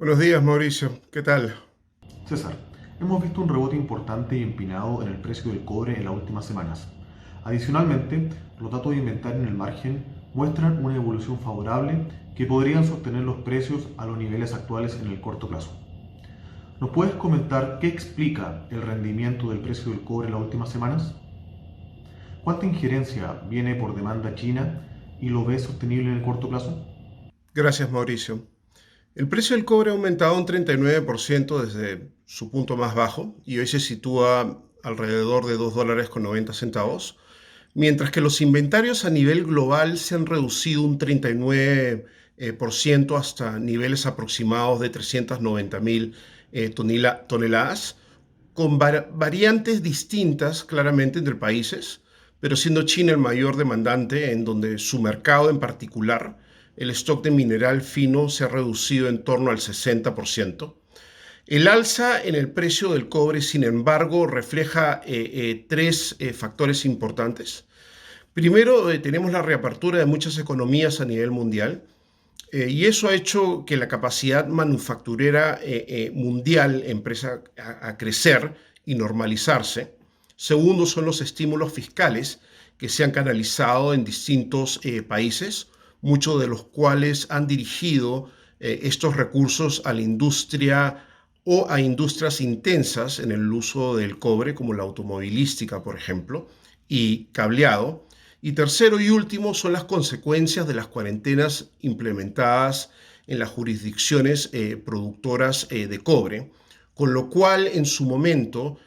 Buenos días, Mauricio. ¿Qué tal? César, hemos visto un rebote importante y empinado en el precio del cobre en las últimas semanas. Adicionalmente, los datos de inventario en el margen muestran una evolución favorable que podrían sostener los precios a los niveles actuales en el corto plazo. ¿Nos puedes comentar qué explica el rendimiento del precio del cobre en las últimas semanas? ¿Cuánta injerencia viene por demanda china y lo ves sostenible en el corto plazo? Gracias, Mauricio. El precio del cobre ha aumentado un 39% desde su punto más bajo y hoy se sitúa alrededor de $2.90, mientras que los inventarios a nivel global se han reducido un 39% hasta niveles aproximados de 390.000 toneladas, con variantes distintas claramente entre países, pero siendo China el mayor demandante, en donde su mercado en particular, el stock de mineral fino se ha reducido en torno al 60%. El alza en el precio del cobre, sin embargo, refleja tres factores importantes. Primero, tenemos la reapertura de muchas economías a nivel mundial, y eso ha hecho que la capacidad manufacturera mundial empiece a crecer y normalizarse. Segundo, son los estímulos fiscales que se han canalizado en distintos países, muchos de los cuales han dirigido estos recursos a la industria o a industrias intensas en el uso del cobre, como la automovilística, por ejemplo, y cableado. Y tercero y último son las consecuencias de las cuarentenas implementadas en las jurisdicciones productoras de cobre, con lo cual en su momento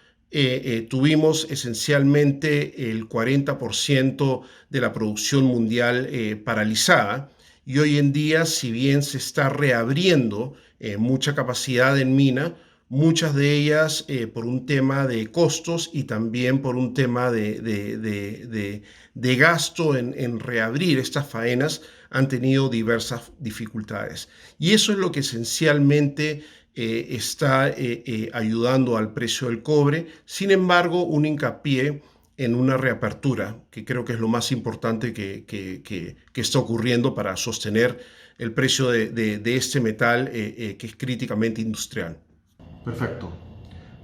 tuvimos esencialmente el 40% de la producción mundial paralizada, y hoy en día, si bien se está reabriendo mucha capacidad en mina, muchas de ellas por un tema de costos y también por un tema de gasto en reabrir estas faenas, han tenido diversas dificultades. Y eso es lo que esencialmente está ayudando al precio del cobre. Sin embargo, un hincapié en una reapertura, que creo que es lo más importante que está ocurriendo para sostener el precio de este metal que es críticamente industrial. Perfecto.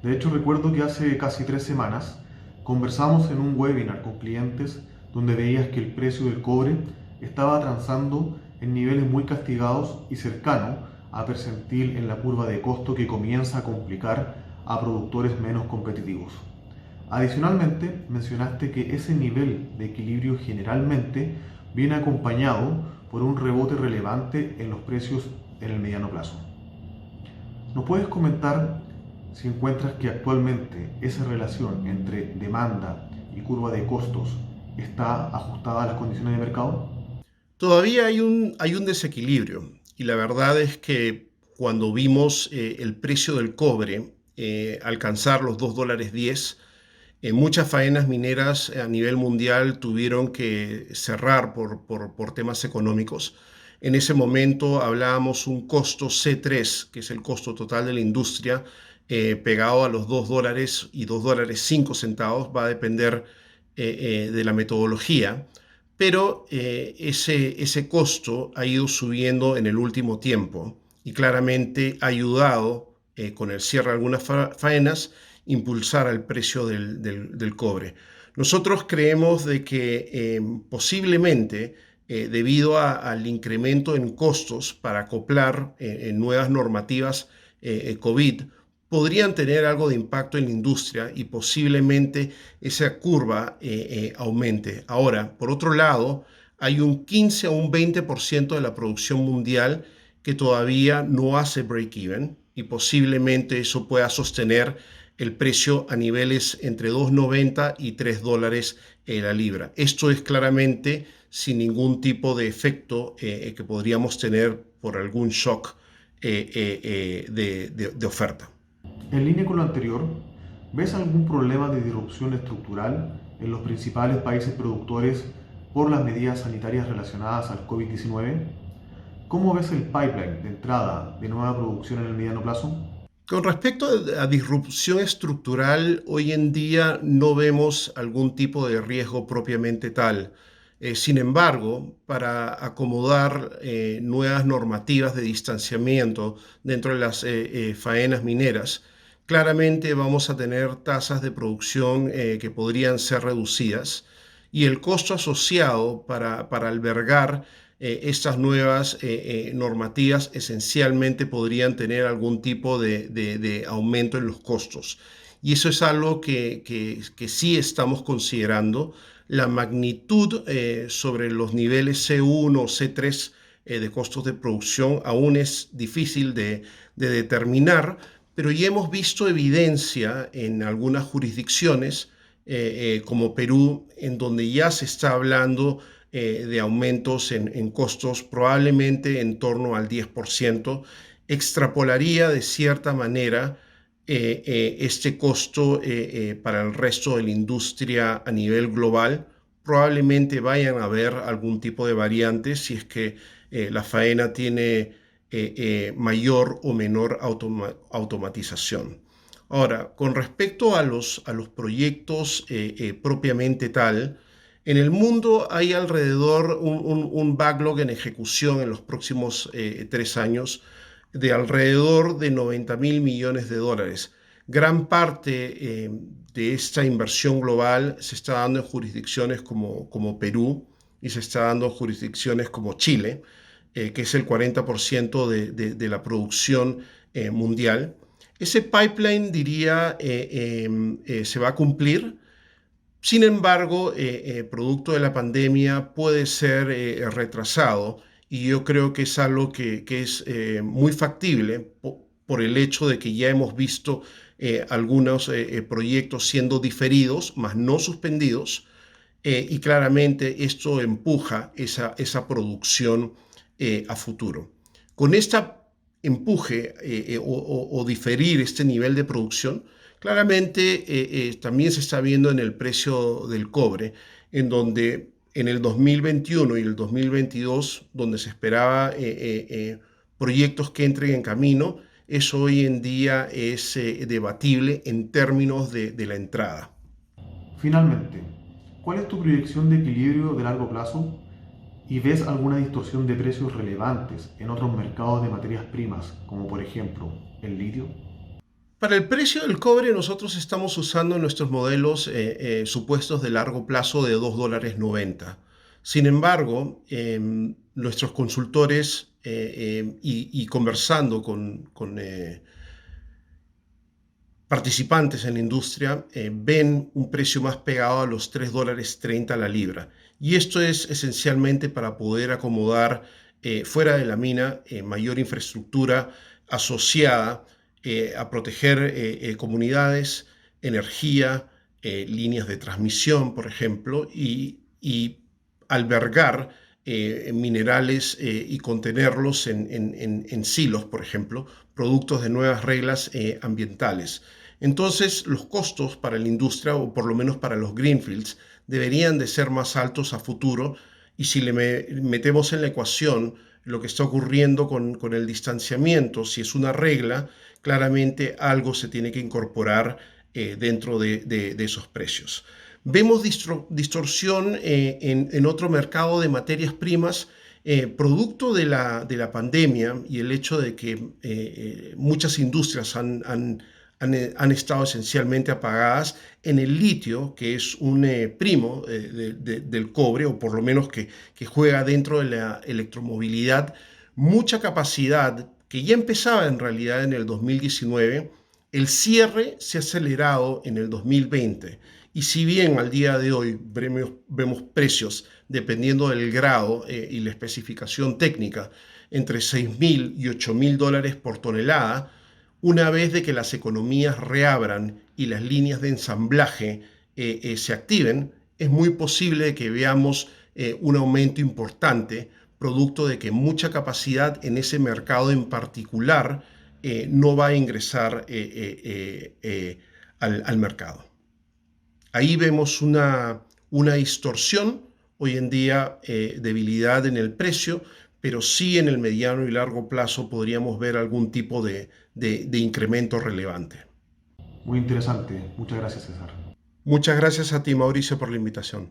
De hecho, recuerdo que hace casi 3 semanas conversamos en un webinar con clientes donde veías que el precio del cobre estaba transando en niveles muy castigados y cercano a percentil en la curva de costo que comienza a complicar a productores menos competitivos. Adicionalmente, mencionaste que ese nivel de equilibrio generalmente viene acompañado por un rebote relevante en los precios en el mediano plazo. ¿Nos puedes comentar si encuentras que actualmente esa relación entre demanda y curva de costos está ajustada a las condiciones de mercado? Todavía hay un desequilibrio, y la verdad es que cuando vimos el precio del cobre alcanzar los $2.10, muchas faenas mineras a nivel mundial tuvieron que cerrar por temas económicos. En ese momento hablábamos un costo C3, que es el costo total de la industria, pegado a los $2 y $2.05. Va a depender de la metodología, pero ese costo ha ido subiendo en el último tiempo y claramente ha ayudado con el cierre de algunas faenas impulsar al precio del cobre. Nosotros creemos de que posiblemente debido al incremento en costos para acoplar en nuevas normativas COVID, podrían tener algo de impacto en la industria y posiblemente esa curva aumente. Ahora, por otro lado, hay un 15 a un 20% de la producción mundial que todavía no hace break-even, y posiblemente eso pueda sostener el precio a niveles entre 2.90 y $3 la libra. Esto es claramente sin ningún tipo de efecto que podríamos tener por algún shock de oferta. En línea con lo anterior, ¿ves algún problema de disrupción estructural en los principales países productores por las medidas sanitarias relacionadas al COVID-19? ¿Cómo ves el pipeline de entrada de nueva producción en el mediano plazo? Con respecto a disrupción estructural, hoy en día no vemos algún tipo de riesgo propiamente tal. Sin embargo, para acomodar nuevas normativas de distanciamiento dentro de las faenas mineras, claramente vamos a tener tasas de producción que podrían ser reducidas y el costo asociado para albergar estas nuevas normativas esencialmente podrían tener algún tipo de aumento en los costos. Y eso es algo que sí estamos considerando. La magnitud sobre los niveles C1 o C3 de costos de producción aún es difícil de determinar, pero ya hemos visto evidencia en algunas jurisdicciones como Perú, en donde ya se está hablando de aumentos en costos probablemente en torno al 10%. Extrapolaría de cierta manera este costo para el resto de la industria a nivel global. Probablemente vayan a haber algún tipo de variantes si es que la faena tiene mayor o menor automatización. Ahora, con respecto a los proyectos propiamente tal, en el mundo hay alrededor un backlog en ejecución en los próximos 3 años de alrededor de 90.000 millones de dólares. Gran parte de esta inversión global se está dando en jurisdicciones como Perú y se está dando en jurisdicciones como Chile, que es el 40% de la producción mundial. Ese pipeline, diría, se va a cumplir. Sin embargo, producto de la pandemia puede ser retrasado y yo creo que es algo que es muy factible por el hecho de que ya hemos visto algunos proyectos siendo diferidos, más no suspendidos, y claramente esto empuja esa producción a futuro. Con este empuje o diferir este nivel de producción, claramente también se está viendo en el precio del cobre, en donde en el 2021 y el 2022, donde se esperaba proyectos que entren en camino, eso hoy en día es debatible en términos de la entrada. Finalmente, ¿cuál es tu proyección de equilibrio de largo plazo? ¿Y ves alguna distorsión de precios relevantes en otros mercados de materias primas, como por ejemplo el litio? Para el precio del cobre, nosotros estamos usando en nuestros modelos supuestos de largo plazo de $2.90. Sin embargo, nuestros consultores y conversando con participantes en la industria ven un precio más pegado a los $3.30 la libra. Y esto es esencialmente para poder acomodar fuera de la mina mayor infraestructura asociada a proteger comunidades, energía, líneas de transmisión, por ejemplo, y albergar minerales y contenerlos en silos, por ejemplo, productos de nuevas reglas ambientales. Entonces, los costos para la industria, o por lo menos para los greenfields, deberían de ser más altos a futuro. Y si le metemos en la ecuación lo que está ocurriendo con el distanciamiento, si es una regla, claramente algo se tiene que incorporar dentro de esos precios. Vemos distorsión en otro mercado de materias primas, producto de la pandemia y el hecho de que muchas industrias han estado esencialmente apagadas en el litio, que es un primo del cobre, o por lo menos que juega dentro de la electromovilidad, mucha capacidad que ya empezaba en realidad en el 2019, el cierre se ha acelerado en el 2020. Y si bien al día de hoy vemos precios, dependiendo del grado y la especificación técnica, entre $6.000 y $8.000 por tonelada, una vez de que las economías reabran y las líneas de ensamblaje se activen, es muy posible que veamos un aumento importante, producto de que mucha capacidad en ese mercado en particular no va a ingresar al mercado. Ahí vemos una distorsión, hoy en día debilidad en el precio, pero sí en el mediano y largo plazo podríamos ver algún tipo de incremento relevante. Muy interesante. Muchas gracias, César. Muchas gracias a ti, Mauricio, por la invitación.